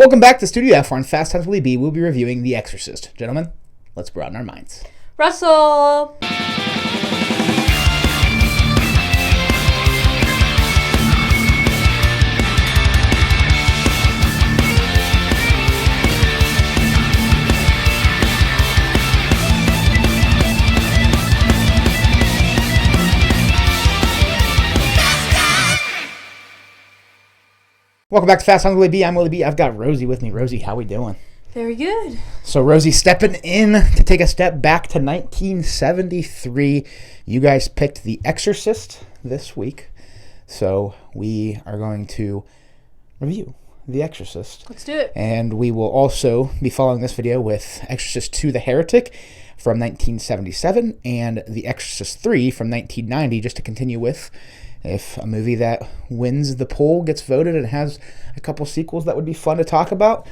Welcome back to Studio F, where on Fast Times Willy B, we'll be reviewing The Exorcist. Gentlemen, let's broaden our minds. Russell! Welcome back to Fast Times Willy B. I'm Willy B. I've got Rosie with me. Rosie, how we doing? Very good. So Rosie stepping in to take a step back to 1973. You guys picked The Exorcist this week. So we are going to review The Exorcist. Let's do it. And we will also be following this video with Exorcist II: The Heretic from 1977 and The Exorcist III from 1990, just to continue with if a movie that wins the poll gets voted and has a couple sequels that would be fun to talk about,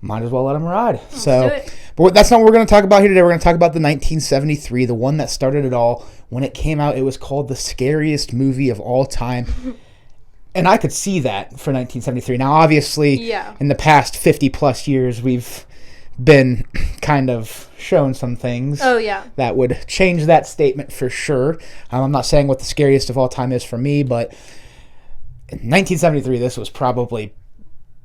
might as well let them ride. Let's do it. But that's not what we're going to talk about here today. We're going to talk about the 1973, the one that started it all. When it came out, it was called the scariest movie of all time. And I could see that for 1973. Now, obviously, in the past 50 plus years, we've been kind of shown some things that would change that statement for sure. I'm not saying what the scariest of all time is for me, but in 1973, this was probably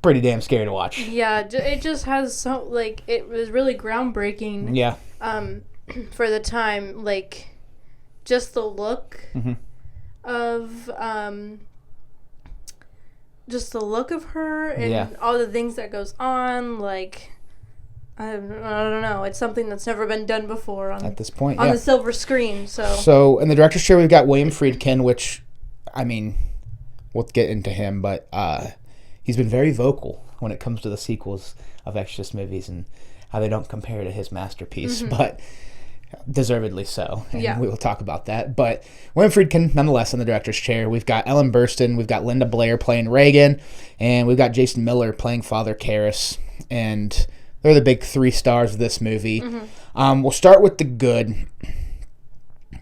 pretty damn scary to watch. Yeah, it just has so, like, it was really groundbreaking. Yeah. For the time, like, just the look of, just the look of her and all the things that goes on, like, I don't know. It's something that's never been done before at this point on the silver screen. So in the director's chair, we've got William Friedkin, which, I mean, we'll get into him, but he's been very vocal when it comes to the sequels of Exorcist movies and how they don't compare to his masterpiece, but deservedly so. And we will talk about that. But William Friedkin, nonetheless, in the director's chair. We've got Ellen Burstyn, we've got Linda Blair playing Reagan, and we've got Jason Miller playing Father Karras, and they're the big three stars of this movie. We'll start with the good.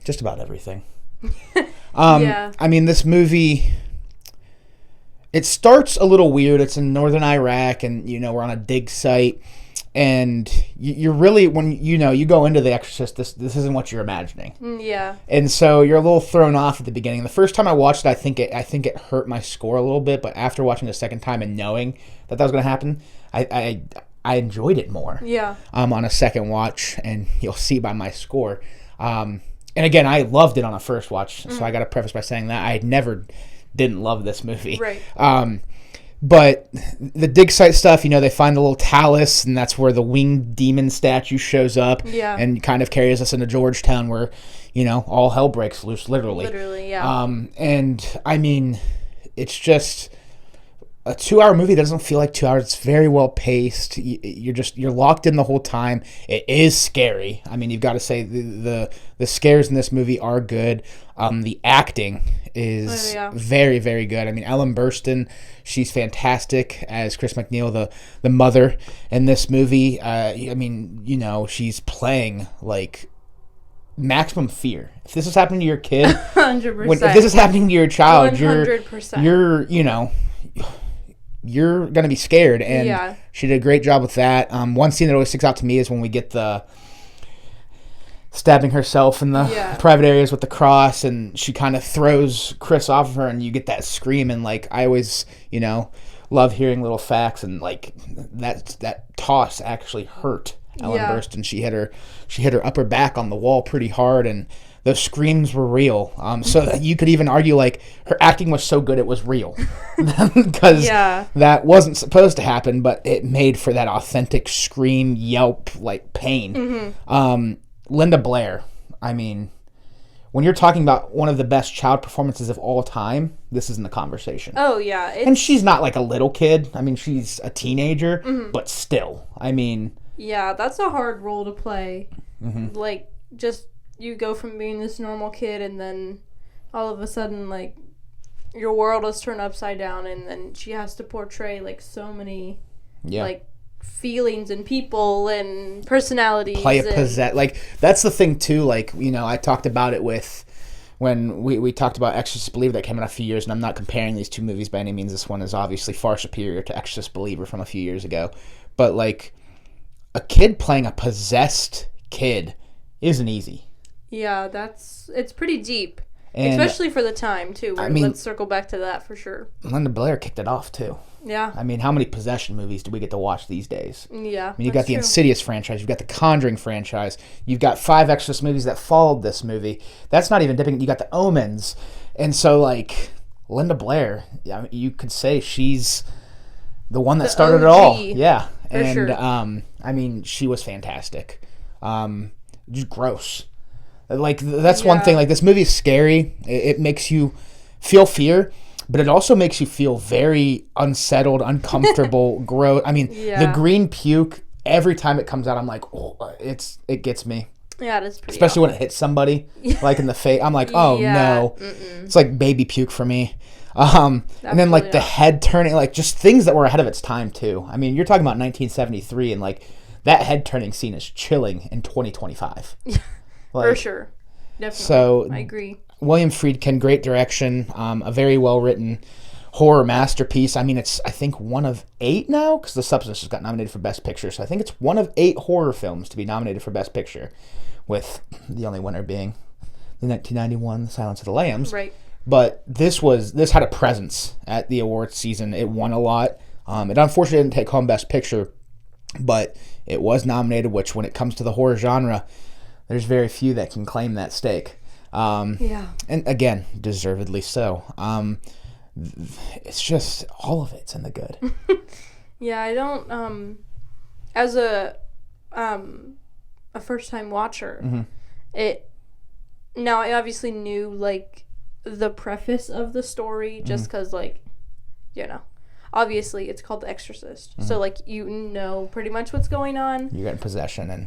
Just about everything. I mean, this movie, it starts a little weird. It's in northern Iraq, and, you know, we're on a dig site. And you're really, when, you know, you go into The Exorcist, this isn't what you're imagining. And so you're a little thrown off at the beginning. The first time I watched it, I think it hurt my score a little bit. But after watching the second time and knowing that was going to happen, I enjoyed it more on a second watch, and you'll see by my score. And again, I loved it on a first watch, so I got to preface by saying that I never didn't love this movie. Right. But the dig site stuff, you know, they find the little talus, and that's where the winged demon statue shows up and kind of carries us into Georgetown where, you know, all hell breaks loose, literally. And, I mean, it's just a 2-hour movie that doesn't feel like 2 hours. It's very well paced. You're locked in the whole time. It is scary. I mean, you've got to say the scares in this movie are good. The acting is very, very good. I mean, Ellen Burstyn, she's fantastic as Chris McNeil, the mother in this movie. I mean, you know, she's playing like maximum fear. If this is happening to your kid, 100%. If this is happening to your child, 100%. you're you know, you're going to be scared, and she did a great job with that. One scene that always sticks out to me is when we get the stabbing herself in the private areas with the cross, and she kind of throws Chris off of her, and you get that scream, and, like, I always, you know, love hearing little facts, and, like, that toss actually hurt Ellen Burstyn. She hit her upper back on the wall pretty hard, and those screams were real. So that you could even argue, like, her acting was so good it was real. Because that wasn't supposed to happen, but it made for that authentic scream, yelp, like, pain. Linda Blair, I mean, when you're talking about one of the best child performances of all time, this is in the conversation. Oh, yeah. And she's not like a little kid. I mean, she's a teenager, but still, I mean... Yeah, that's a hard role to play. Like, just... You go from being this normal kid, and then all of a sudden, like, your world is turned upside down, and then she has to portray, like, so many, like, feelings and people and personalities. Like, that's the thing, too. Like, you know, I talked about it with when we talked about Exorcist Believer that came out a few years, and I'm not comparing these two movies by any means. This one is obviously far superior to Exorcist Believer from a few years ago. But, like, a kid playing a possessed kid isn't easy. Yeah, it's pretty deep. And, especially for the time, too. Let's circle back to that for sure. Linda Blair kicked it off, too. Yeah. I mean, how many possession movies do we get to watch these days? Yeah, I mean, you got the Insidious franchise, you've got the Conjuring franchise, you've got 5 Exorcist movies that followed this movie. That's not even dipping. You got the Omens. And so, like, Linda Blair, you could say she's the one that started it all. Yeah. For sure. I mean, she was fantastic. Just gross. Like, that's one thing. Like, this movie is scary. It makes you feel fear, but it also makes you feel very unsettled, uncomfortable, gross. I mean, the green puke, every time it comes out, I'm like, oh, it gets me. Yeah, it is pretty Especially when it hits somebody, like in the face. I'm like, oh, no. Mm-mm. It's like baby puke for me. And then, like, the head turning, like, just things that were ahead of its time, too. I mean, you're talking about 1973, and, like, that head turning scene is chilling in 2025. For sure. Definitely. So, I agree. William Friedkin, great direction, a very well-written horror masterpiece. I mean, it's, I think, one of 8 now, because The Substance just got nominated for Best Picture, so I think it's one of 8 horror films to be nominated for Best Picture, with the only winner being the 1991 The Silence of the Lambs. Right. But this had a presence at the awards season. It won a lot. It unfortunately didn't take home Best Picture, but it was nominated, which when it comes to the horror genre, there's very few that can claim that stake. And again, deservedly so. It's just, all of it's in the good. Yeah, I don't, as a first-time watcher, now I obviously knew, like, the preface of the story, just because, like, obviously it's called The Exorcist, so, like, you know pretty much what's going on. You get in possession, and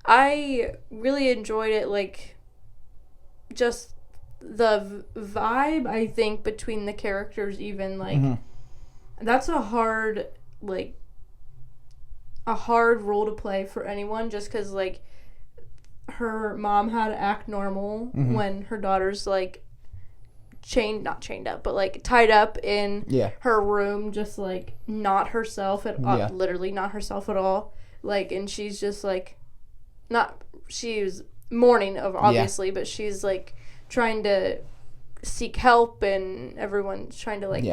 I really enjoyed it, like, just the vibe, I think, between the characters, even, like, that's a hard role to play for anyone, just because, like, her mom had to act normal when her daughter's, like, not chained up, but, like, tied up in her room, just, like, not herself literally not herself at all, like, and she's just, like, she's mourning, obviously, but she's, like, trying to seek help, and everyone's trying to, like,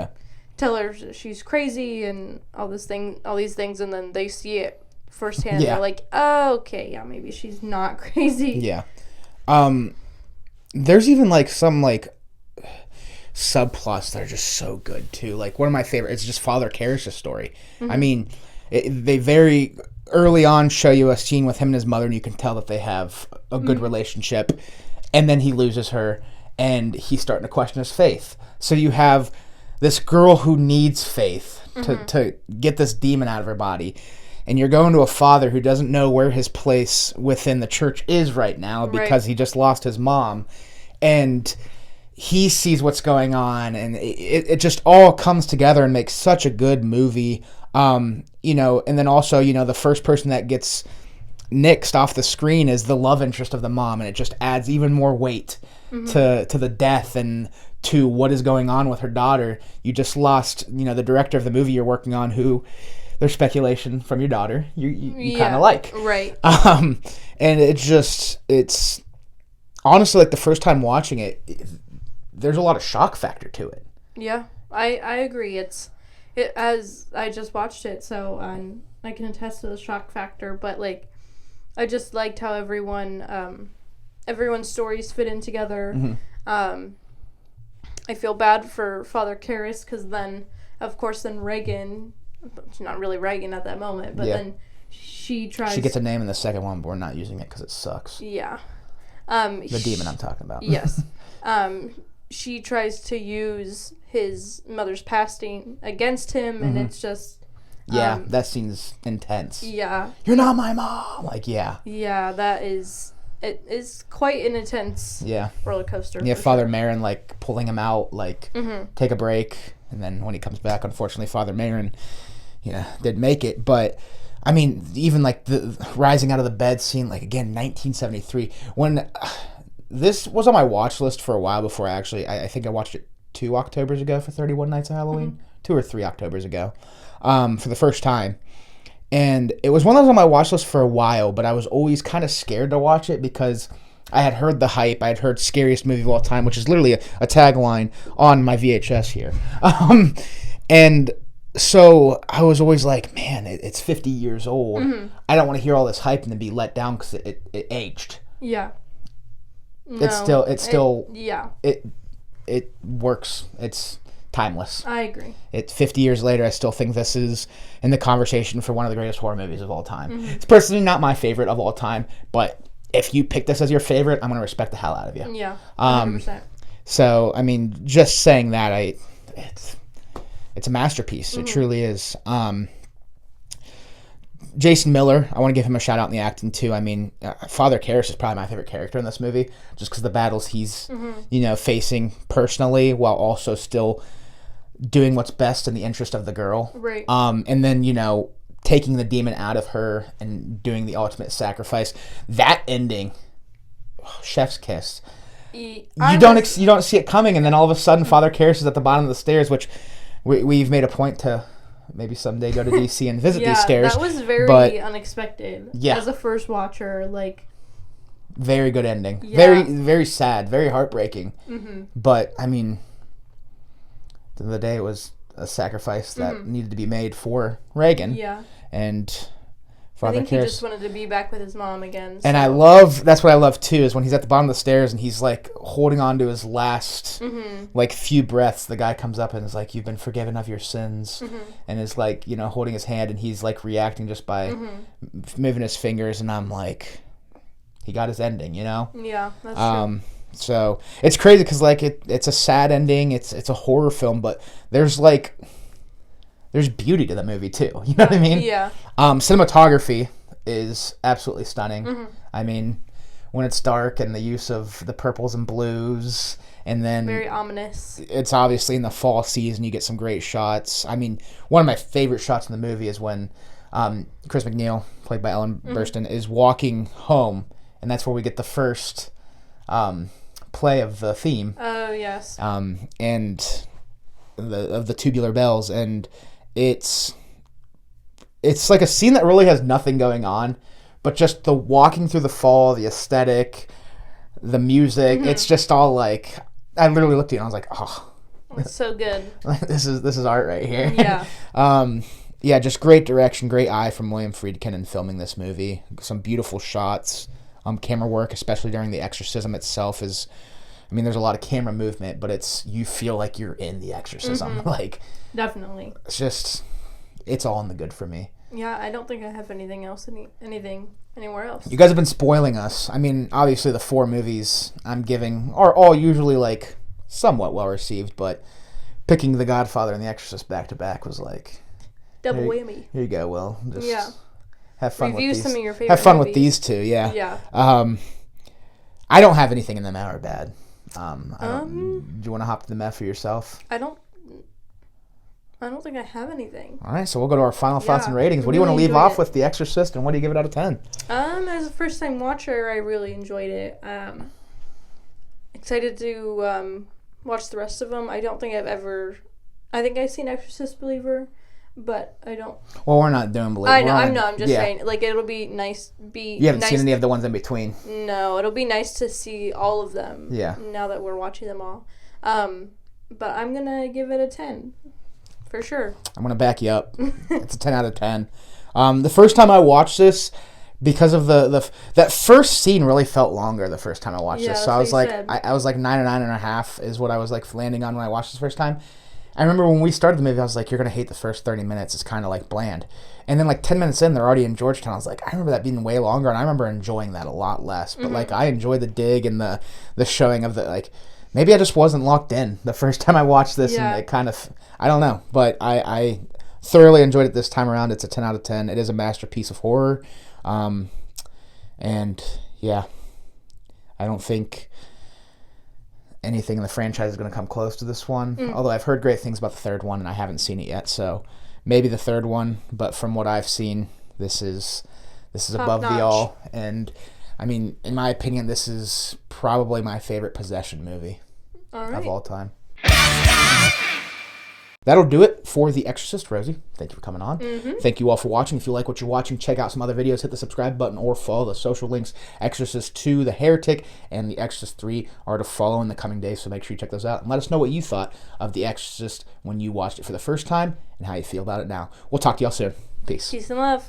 tell her she's crazy and all these things, and then they see it firsthand. They're like, oh, okay, yeah, maybe she's not crazy. There's even, like, some, like, subplots that are just so good too. Like, one of my favorites is just Father Karras' story. I mean, they very early on show you a scene with him and his mother, and you can tell that they have a good relationship, and then he loses her, and he's starting to question his faith. So you have this girl who needs faith to get this demon out of her body, and you're going to a father who doesn't know where his place within the church is right now because he just lost his mom, and he sees what's going on, and it just all comes together and makes such a good movie. And then also, the first person that gets nixed off the screen is the love interest of the mom, and it just adds even more weight to the death and to what is going on with her daughter. You just lost, the director of the movie you're working on, who there's speculation from your daughter you kind of like. Right. And it's honestly, like, the first time watching it, there's a lot of shock factor to it. Yeah, I agree. As I just watched it, so I can attest to the shock factor. But, like, I just liked how everyone's stories fit in together. I feel bad for Father Karras, because then, of course, Reagan, not really Reagan at that moment, but then she gets a name in the second one, but we're not using it because it sucks. Yeah. The demon I'm talking about. Yes. She tries to use his mother's passing against him, and it's just... that scene's intense. Yeah. You're not my mom! Like, yeah. Yeah, it is quite an intense roller coaster. Yeah, Father Marin, like, pulling him out, like, take a break, and then when he comes back, unfortunately, Father Marin, did make it, but... I mean, even, like, the rising out of the bed scene, like, again, 1973, when this was on my watch list for a while before I think I watched it 2 Octobers ago for 31 Nights of Halloween. 2 or 3 Octobers ago, for the first time. And it was one that was on my watch list for a while, but I was always kind of scared to watch it because I had heard the hype. I had heard scariest movie of all time, which is literally a tagline on my VHS here. And so I was always like, man, it's 50 years old. I don't want to hear all this hype and then be let down because it aged. Yeah. No, it works. It's timeless. I agree. 50 years later, I still think this is in the conversation for one of the greatest horror movies of all time. It's personally not my favorite of all time, but if you pick this as your favorite, I'm going to respect the hell out of you. Yeah, 100%. So, I mean, just saying that, it's a masterpiece. It truly is. Jason Miller, I want to give him a shout out in the acting too. I mean, Father Karras is probably my favorite character in this movie, just because of the battles he's, facing personally, while also still doing what's best in the interest of the girl. Right. And then, taking the demon out of her and doing the ultimate sacrifice. That ending, chef's kiss. You don't see it coming, and then all of a sudden, Father Karras is at the bottom of the stairs, which we've made a point to maybe someday go to DC and visit these stairs. That was very unexpected. Yeah. As a first watcher, very good ending. Yeah. Very, very sad. Very heartbreaking. But, I mean, at the end of the day, it was a sacrifice that needed to be made for Reagan. Yeah. And Father Karras. He just wanted to be back with his mom again. So. And that's what I love too, is when he's at the bottom of the stairs and he's holding on to his last few breaths. The guy comes up and is like, "You've been forgiven of your sins," and is holding his hand, and he's reacting just by moving his fingers, and I'm like, he got his ending, Yeah, that's true. So it's crazy because it's a sad ending. It's a horror film, but there's beauty to the movie too. You know what I mean? Yeah. Cinematography is absolutely stunning. I mean, when it's dark and the use of the purples and blues, and then very ominous. It's obviously in the fall season. You get some great shots. I mean, one of my favorite shots in the movie is when Chris McNeil, played by Ellen Burstyn, is walking home, and that's where we get the first play of the theme. Oh yes. And of the tubular bells, and it's like a scene that really has nothing going on, but just the walking through the fall, the aesthetic, the music. It's just all I literally looked at it and I was like, oh, it's so good. This is art right here. Yeah. Yeah, just great direction, great eye from William Friedkin in filming this movie. Some beautiful shots. Camera work, especially during the exorcism itself, is, I mean, there's a lot of camera movement, but you feel like you're in the exorcism. Definitely. It's all in the good for me. Yeah, I don't think I have anything else, anything anywhere else. You guys have been spoiling us. I mean, obviously the 4 movies I'm giving are all usually somewhat well received, but picking The Godfather and The Exorcist back to back was double whammy. Here you go, Will. Just have fun Review with these. Some of your favorite have fun movies. With these two, yeah. Yeah. I don't have anything in them that are bad. Do you want to hop to the meth for yourself? I don't think I have anything. All right, so we'll go to our final thoughts and ratings. What do you want to leave off with The Exorcist, and what do you give it out of 10? As a first-time watcher, I really enjoyed it. Excited to watch the rest of them. I don't think I think I've seen Exorcist Believer, but I don't. Well, we're not doing Believer. I know. I'm just saying. It'll be nice. You haven't seen any of the ones in between. No, it'll be nice to see all of them. Yeah. Now that we're watching them all, but I'm gonna give it a 10, for sure. I'm gonna back you up. It's a 10 out of 10. The first time I watched this, because of that first scene really felt longer the first time I watched this. So I was I was 9 or 9.5 is what I was landing on when I watched this first time. I remember when we started the movie, I was like, you're going to hate the first 30 minutes. It's kind of bland. And then 10 minutes in, they're already in Georgetown. I was like, I remember that being way longer, and I remember enjoying that a lot less. But I enjoyed the dig and the showing of the, maybe I just wasn't locked in the first time I watched this, and it kind of, I don't know. But I thoroughly enjoyed it this time around. It's a 10 out of 10. It is a masterpiece of horror. And yeah, I don't think anything in the franchise is going to come close to this one. Although I've heard great things about the third one, and I haven't seen it yet. So maybe the third one, but from what I've seen, this is above the all. And I mean, in my opinion, this is probably my favorite possession movie of all time. That'll do it for The Exorcist. Rosie, thank you for coming on. Thank you all for watching. If you like what you're watching, check out some other videos. Hit the subscribe button or follow the social links. Exorcist 2, The Heretic, and The Exorcist 3 are to follow in the coming days, so make sure you check those out. And let us know what you thought of The Exorcist when you watched it for the first time and how you feel about it now. We'll talk to y'all soon. Peace. Peace and love.